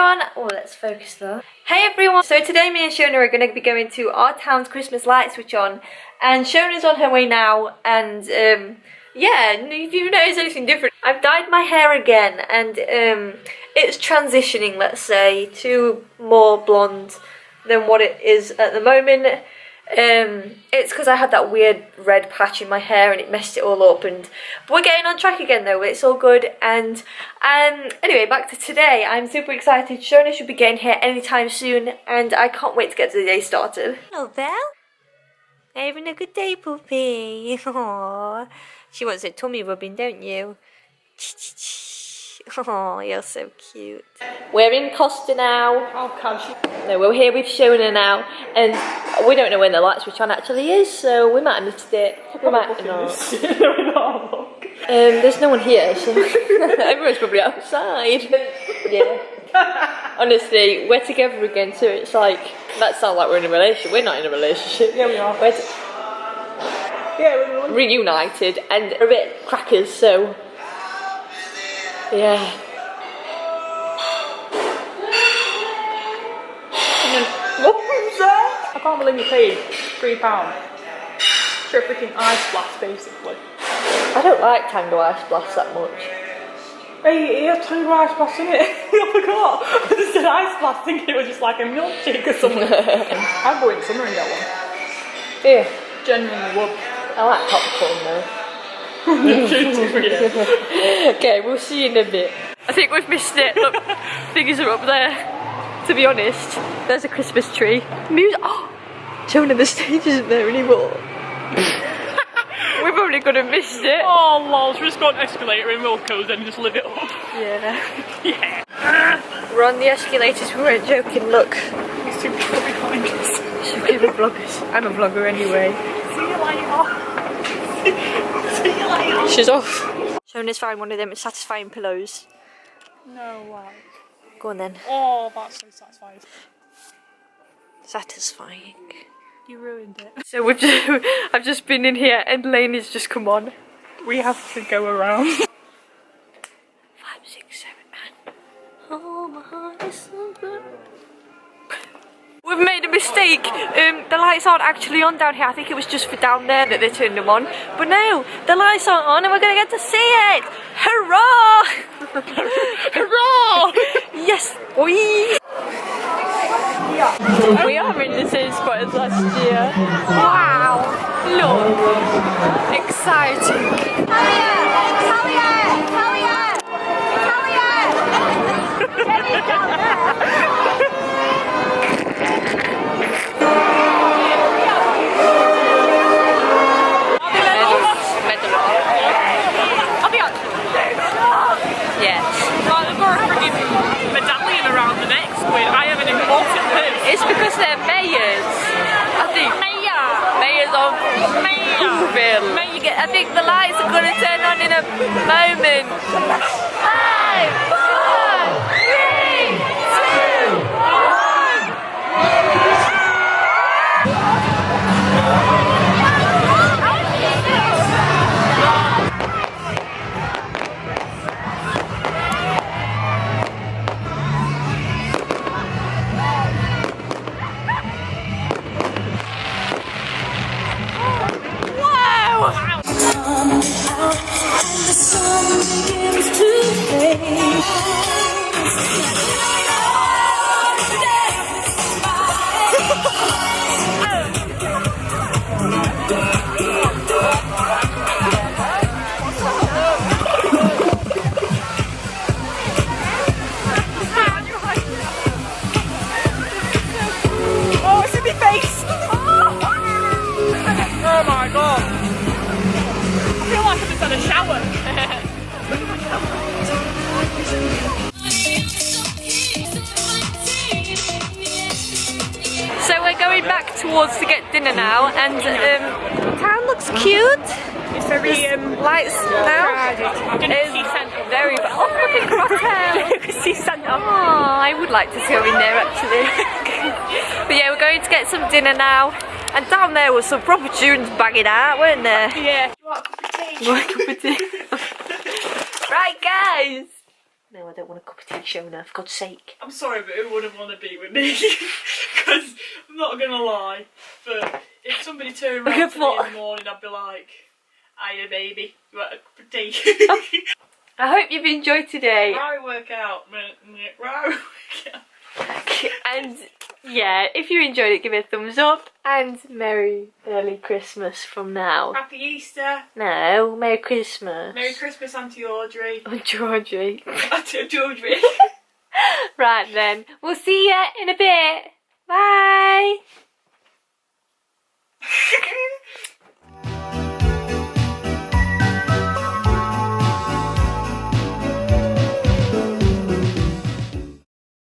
everyone! Oh, let's focus though. Hey everyone! So today me and Shona are going to be going to our town's Christmas light switch on, and Shona's on her way now, and yeah, if you've noticed anything different, I've dyed my hair again, and it's transitioning, let's say, to more blonde than what it is at the moment. It's because I had that weird red patch in my hair and it messed it all up, but we're getting on track again though, it's all good. And anyway, back to today. I'm super excited. Shona should be getting here anytime soon, and I can't wait to get the day started. Hello, Belle. Having a good day, puppy. Aww. She wants a tummy rubbing, don't you? Oh, you're so cute. We're in Costa now. Oh, gosh. No, we're here with Shona now, and we don't know when the light switch on actually is, so we might have missed it. We might not. There's no one here, so everyone's probably outside. Yeah. Honestly, we're together again, so it's like, that sounds like we're in a relationship. We're not in a relationship. Yeah, we are. We're reunited, and we're a bit crackers, so yeah. Look who's there! I can't believe you paid £3 for a freaking ice blast, basically. I don't like Tango Ice Blast that much. Hey, it had Tango Ice Blast in it. I forgot. I just said ice blast thinking it was just like a milkshake or something. I'd go in summer and get one. Yeah. Genuinely would. I like popcorn though. Okay, we'll see you in a bit. I think we've missed it. Look, figures are up there. To be honest, there's a Christmas tree. Music. Oh, Shona, the stage isn't there anymore. We're probably gonna miss it. Oh, lol, we just got an escalator in Wilco's and just live it up. Yeah. Yeah. We're on the escalators, we weren't joking, look. These two people behind us. So we're vloggers. I'm a vlogger anyway. See you later. See you later. She's off. Shona's found one of them satisfying pillows. No way. Go on then. Oh, that's so satisfying. Satisfying. You ruined it. So I've just been in here and Lane has just come on. We have to go around. 5, 6, 7, 8. Oh, my heart is so good. We've made a mistake. The lights aren't actually on down here. I think it was just for down there that they turned them on. But no, the lights aren't on and we're going to get to see it. Hurrah! Hurrah! Yes, boy! We are in the same spot as last year. Wow! Look! Exciting! Italia! Italia! Italia! Italia! Jenny's down there! Yes. Well, they've got a freaking medallion around the neck with I have an important list. It's because they're mayors. I think. Mayors of Mayville. I think the lights are going to turn on in a moment. 5, 4, 3, 2, 1. Oh my god. I feel like I just had a shower. So we're going back towards to get dinner now, and town looks cute. It's very lights now. It's very. Oh, look at Crosstown. Oh, I would like to go in there actually. But yeah, we're going to get some dinner now. And down there was some proper tunes banging out, weren't there? Yeah. You want a cup of tea? You want a cup of tea? Right, guys. No, I don't want a cup of tea, Shona, for God's sake. I'm sorry, but who wouldn't want to be with me? Because I'm not going to lie, but if somebody turned around to me in the morning, I'd be like, hiya baby, you want a cup of tea? I hope you've enjoyed today. Right workout. Right workout. And yeah, if you enjoyed it, give it a thumbs up. And Merry Early Christmas from now. Happy Easter. No, Merry Christmas. Merry Christmas, Auntie Audrey. Auntie Audrey. Auntie Audrey. Right then, we'll see you in a bit.